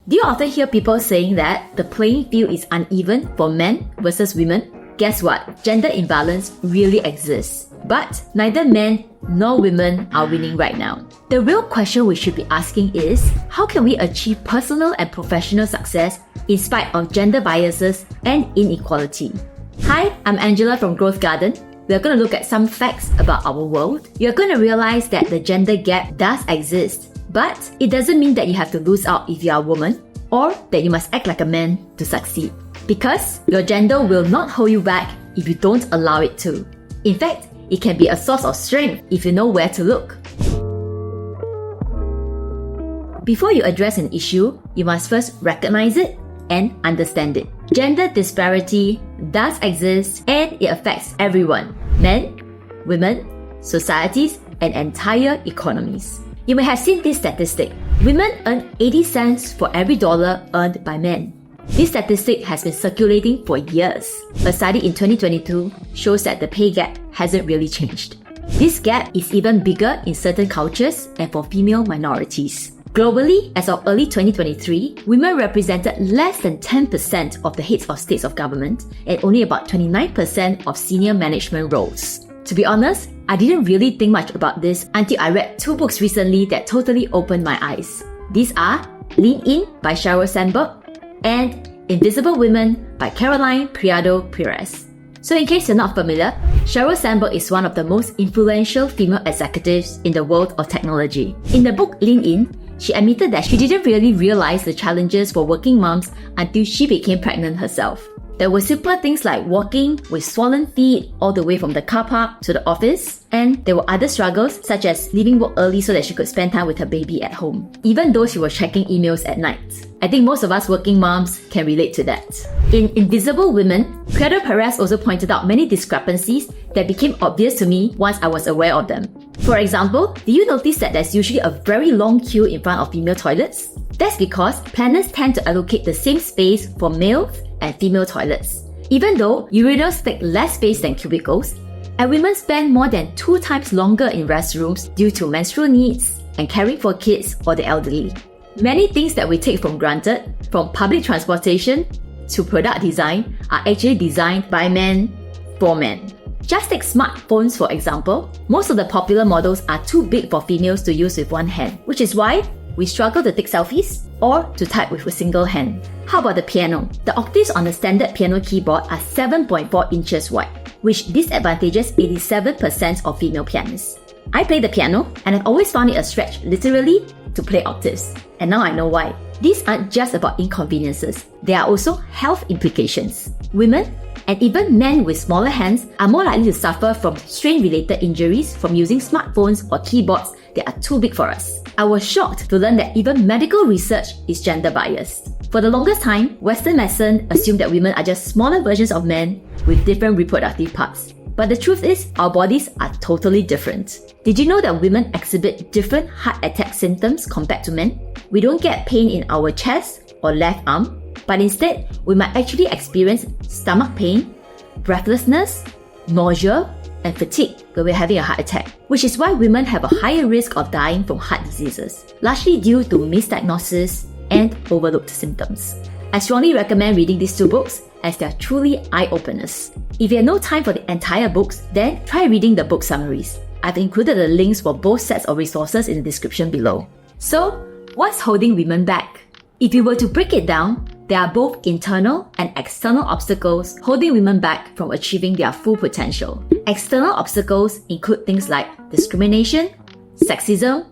Do you often hear people saying that the playing field is uneven for men versus women? Guess what? Gender imbalance really exists. But neither men nor women are winning right now. The real question we should be asking is, how can we achieve personal and professional success in spite of gender biases and inequality? Hi, I'm Angela from GrowthGarden. We're going to look at some facts about our world. You're going to realize that the gender gap does exist, but it doesn't mean that you have to lose out if you are a woman or that you must act like a man to succeed. Because your gender will not hold you back if you don't allow it to. In fact, it can be a source of strength if you know where to look. Before you address an issue, you must first recognize it and understand it. Gender disparity does exist and it affects everyone: men, women, societies, and entire economies. You may have seen this statistic. Women earn 80 cents for every dollar earned by men. This statistic has been circulating for years. A study in 2022 shows that the pay gap hasn't really changed. This gap is even bigger in certain cultures and for female minorities. Globally, as of early 2023, women represented less than 10% of the heads of states of government and only about 29% of senior management roles. To be honest, I didn't really think much about this until I read two books recently that totally opened my eyes. These are Lean In by Sheryl Sandberg and Invisible Women by Criado Perez. So in case you're not familiar, Sheryl Sandberg is one of the most influential female executives in the world of technology. In the book Lean In, she admitted that she didn't really realize the challenges for working moms until she became pregnant herself. There were simpler things like walking with swollen feet all the way from the car park to the office, and there were other struggles such as leaving work early so that she could spend time with her baby at home, even though she was checking emails at night. I think most of us working moms can relate to that. In Invisible Women, Criado Perez also pointed out many discrepancies that became obvious to me once I was aware of them. For example, do you notice that there's usually a very long queue in front of female toilets? That's because planners tend to allocate the same space for males and female toilets. Even though urinals take less space than cubicles, and women spend more than 2 times longer in restrooms due to menstrual needs and caring for kids or the elderly. Many things that we take for granted, from public transportation to product design, are actually designed by men for men. Just take smartphones for example. Most of the popular models are too big for females to use with one hand, which is why we struggle to take selfies or to type with a single hand. How about the piano? The octaves on the standard piano keyboard are 7.4 inches wide, which disadvantages 87% of female pianists. I play the piano and I've always found it a stretch literally to play octaves. And now I know why. These aren't just about inconveniences, there are also health implications. Women and even men with smaller hands are more likely to suffer from strain-related injuries from using smartphones or keyboards that are too big for us. I was shocked to learn that even medical research is gender biased. For the longest time, Western medicine assumed that women are just smaller versions of men with different reproductive parts. But the truth is, our bodies are totally different. Did you know that women exhibit different heart attack symptoms compared to men? We don't get pain in our chest or left arm, but instead, we might actually experience stomach pain, breathlessness, nausea, and fatigue when we're having a heart attack, which is why women have a higher risk of dying from heart diseases, largely due to misdiagnosis and overlooked symptoms. I strongly recommend reading these 2 books as they are truly eye-openers. If you have no time for the entire books, then try reading the book summaries. I've included the links for both sets of resources in the description below. So, what's holding women back? If you were to break it down, there are both internal and external obstacles holding women back from achieving their full potential. External obstacles include things like discrimination, sexism,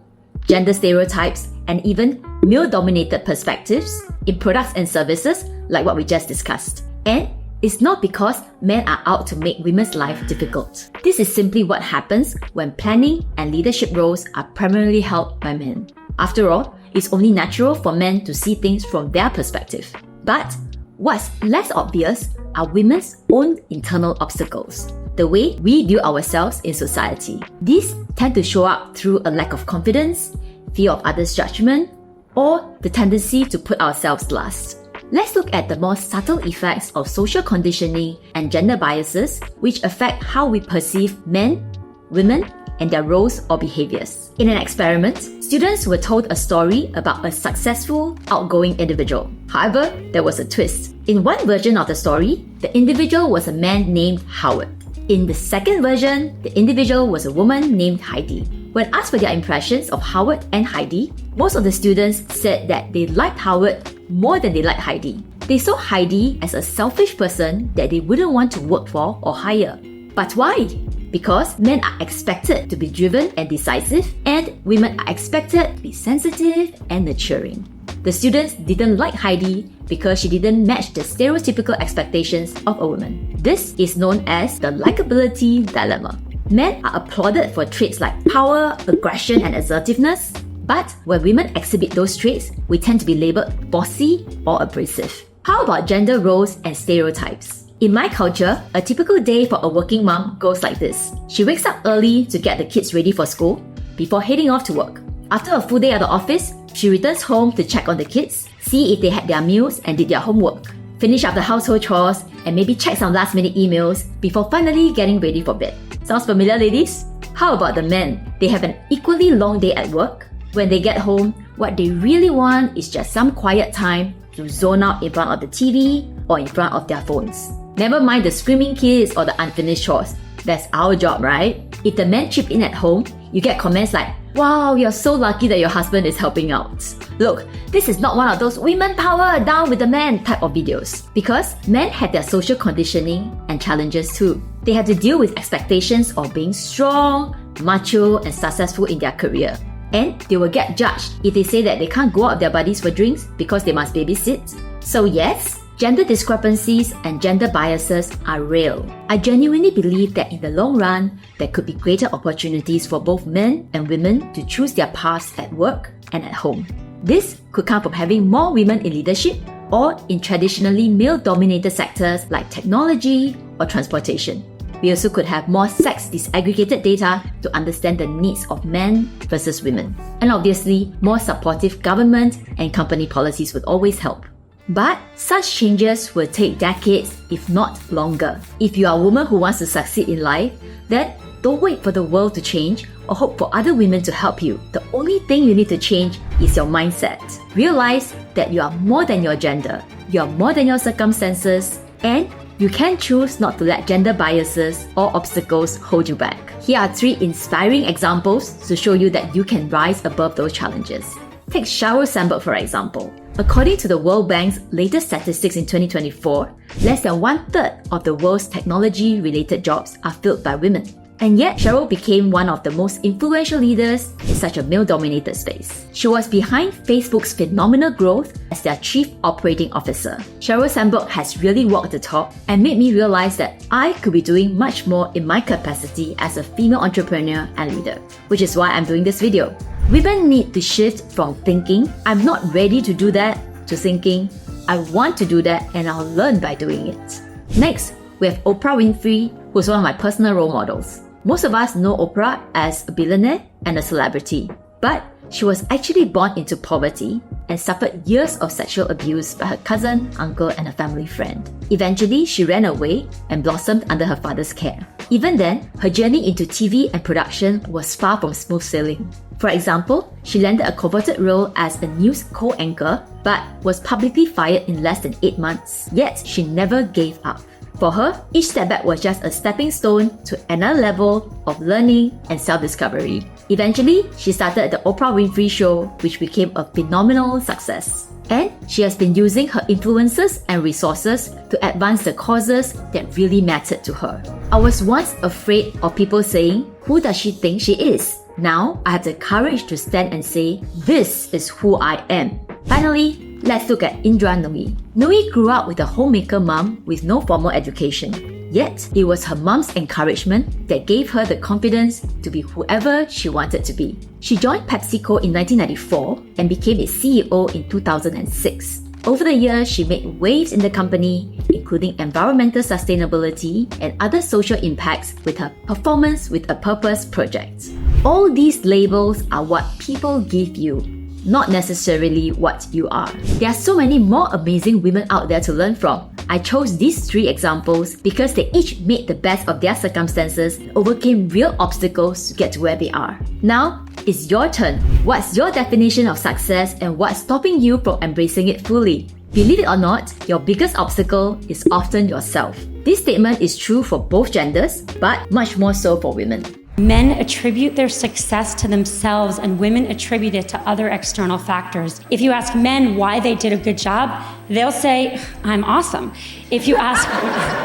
gender stereotypes, and even male-dominated perspectives in products and services like what we just discussed. And it's not because men are out to make women's life difficult. This is simply what happens when planning and leadership roles are primarily held by men. After all, it's only natural for men to see things from their perspective. But what's less obvious are women's own internal obstacles, the way we view ourselves in society. These tend to show up through a lack of confidence, fear of others' judgment, or the tendency to put ourselves last. Let's look at the more subtle effects of social conditioning and gender biases, which affect how we perceive men, women, and their roles or behaviors. In an experiment, students were told a story about a successful, outgoing individual. However, there was a twist. In one version of the story, the individual was a man named Howard. In the second version, the individual was a woman named Heidi. When asked for their impressions of Howard and Heidi, most of the students said that they liked Howard more than they liked Heidi. They saw Heidi as a selfish person that they wouldn't want to work for or hire. But why? Because men are expected to be driven and decisive, and women are expected to be sensitive and nurturing. The students didn't like Heidi because she didn't match the stereotypical expectations of a woman. This is known as the Likeability Dilemma. Men are applauded for traits like power, aggression, and assertiveness, but when women exhibit those traits, we tend to be labeled bossy or abrasive. How about gender roles and stereotypes? In my culture, a typical day for a working mom goes like this. She wakes up early to get the kids ready for school before heading off to work. After a full day at the office, she returns home to check on the kids, see if they had their meals and did their homework, finish up the household chores, and maybe check some last-minute emails before finally getting ready for bed. Sounds familiar, ladies? How about the men? They have an equally long day at work. When they get home, what they really want is just some quiet time to zone out in front of the TV or in front of their phones. Never mind the screaming kids or the unfinished chores. That's our job, right? If the men chip in at home, you get comments like, "Wow, you're so lucky that your husband is helping out." Look, this is not one of those women power down with the men type of videos, because men have their social conditioning and challenges too. They have to deal with expectations of being strong, macho, and successful in their career. And they will get judged if they say that they can't go out with their buddies for drinks because they must babysit. So yes, gender discrepancies and gender biases are real. I genuinely believe that in the long run, there could be greater opportunities for both men and women to choose their paths at work and at home. This could come from having more women in leadership or in traditionally male-dominated sectors like technology or transportation. We also could have more sex disaggregated data to understand the needs of men versus women. And obviously, more supportive government and company policies would always help. But such changes will take decades, if not longer. If you are a woman who wants to succeed in life, then don't wait for the world to change or hope for other women to help you. The only thing you need to change is your mindset. Realize that you are more than your gender, you are more than your circumstances, and you can choose not to let gender biases or obstacles hold you back. Here are 3 inspiring examples to show you that you can rise above those challenges. Take Sheryl Sandberg for example. According to the World Bank's latest statistics in 2024, less than 1/3 of the world's technology-related jobs are filled by women. And yet, Sheryl became one of the most influential leaders in such a male-dominated space. She was behind Facebook's phenomenal growth as their Chief Operating Officer. Sheryl Sandberg has really walked the talk and made me realize that I could be doing much more in my capacity as a female entrepreneur and leader, which is why I'm doing this video. Women need to shift from thinking, "I'm not ready to do that," to thinking, "I want to do that and I'll learn by doing it." Next, we have Oprah Winfrey, who's one of my personal role models. Most of us know Oprah as a billionaire and a celebrity, but she was actually born into poverty and suffered years of sexual abuse by her cousin, uncle, and a family friend. Eventually, she ran away and blossomed under her father's care. Even then, her journey into TV and production was far from smooth sailing. For example, she landed a coveted role as a news co-anchor, but was publicly fired in less than 8 months. Yet, she never gave up. For her, each setback was just a stepping stone to another level of learning and self-discovery. Eventually, she started the Oprah Winfrey Show, which became a phenomenal success. And she has been using her influences and resources to advance the causes that really mattered to her. I was once afraid of people saying, "Who does she think she is?" Now, I have the courage to stand and say, "This is who I am." Finally, let's look at Indra Nooyi. Nooyi grew up with a homemaker mom with no formal education. Yet, it was her mom's encouragement that gave her the confidence to be whoever she wanted to be. She joined PepsiCo in 1994 and became its CEO in 2006. Over the years, she made waves in the company, including environmental sustainability and other social impacts with her Performance with a Purpose project. All these labels are what people give you, not necessarily what you are. There are so many more amazing women out there to learn from. I chose these 3 examples because they each made the best of their circumstances and overcame real obstacles to get to where they are. Now, it's your turn. What's your definition of success and what's stopping you from embracing it fully? Believe it or not, your biggest obstacle is often yourself. This statement is true for both genders, but much more so for women. Men attribute their success to themselves and women attribute it to other external factors. If you ask men why they did a good job, they'll say, I'm awesome. If you ask,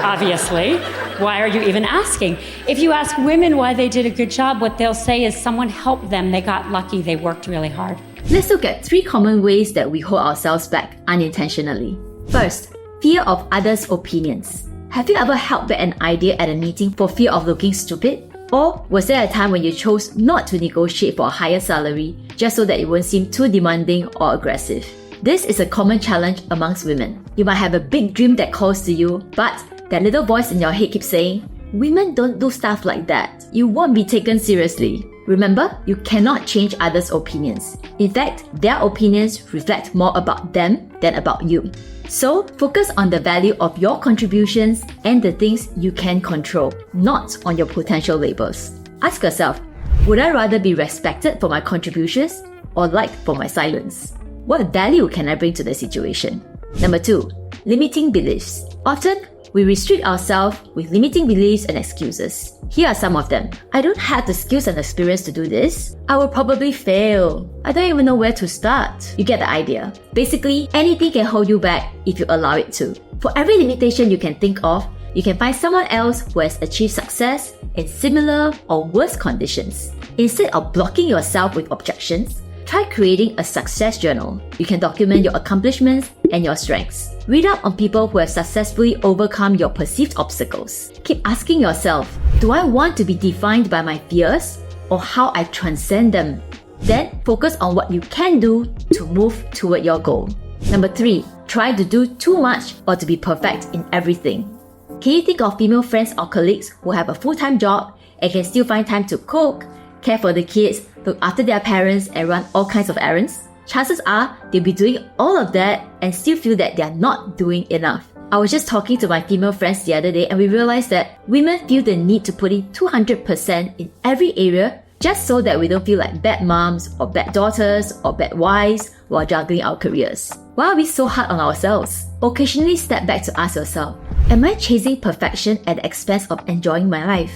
obviously, why are you even asking? If you ask women why they did a good job, what they'll say is someone helped them, they got lucky, they worked really hard. Let's look at 3 common ways that we hold ourselves back unintentionally. First, fear of others' opinions. Have you ever held back an idea at a meeting for fear of looking stupid? Or was there a time when you chose not to negotiate for a higher salary just so that it won't seem too demanding or aggressive? This is a common challenge amongst women. You might have a big dream that calls to you, but that little voice in your head keeps saying, women don't do stuff like that. You won't be taken seriously. Remember, you cannot change others' opinions. In fact, their opinions reflect more about them than about you. So, focus on the value of your contributions and the things you can control, not on your potential labels. Ask yourself, would I rather be respected for my contributions or liked for my silence? What value can I bring to the situation? Number 2, limiting beliefs. Often, we restrict ourselves with limiting beliefs and excuses. Here are some of them. I don't have the skills and experience to do this. I will probably fail. I don't even know where to start. You get the idea. Basically, anything can hold you back if you allow it to. For every limitation you can think of, you can find someone else who has achieved success in similar or worse conditions. Instead of blocking yourself with objections, try creating a success journal. You can document your accomplishments and your strengths. Read up on people who have successfully overcome your perceived obstacles. Keep asking yourself, do I want to be defined by my fears or how I transcend them? Then focus on what you can do to move toward your goal. Number 3, try to do too much or to be perfect in everything. Can you think of female friends or colleagues who have a full-time job and can still find time to cook, care for the kids, look after their parents, and run all kinds of errands? Chances are they'll be doing all of that and still feel that they're not doing enough. I was just talking to my female friends the other day and we realized that women feel the need to put in 200% in every area just so that we don't feel like bad moms or bad daughters or bad wives while juggling our careers. Why are we so hard on ourselves? Occasionally step back to ask yourself, am I chasing perfection at the expense of enjoying my life?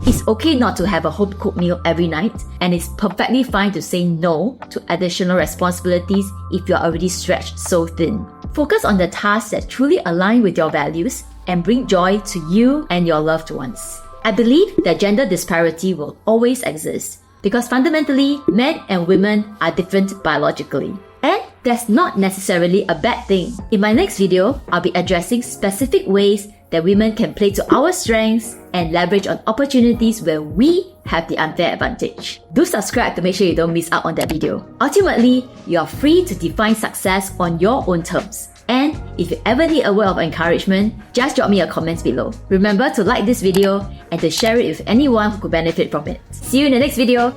It's okay not to have a home-cooked meal every night, and it's perfectly fine to say no to additional responsibilities if you're already stretched so thin. Focus on the tasks that truly align with your values and bring joy to you and your loved ones. I believe that gender disparity will always exist because fundamentally, men and women are different biologically. And that's not necessarily a bad thing. In my next video, I'll be addressing specific ways that women can play to our strengths and leverage on opportunities where we have the unfair advantage. Do subscribe to make sure you don't miss out on that video. Ultimately, you are free to define success on your own terms. And if you ever need a word of encouragement, just drop me a comment below. Remember to like this video and to share it with anyone who could benefit from it. See you in the next video.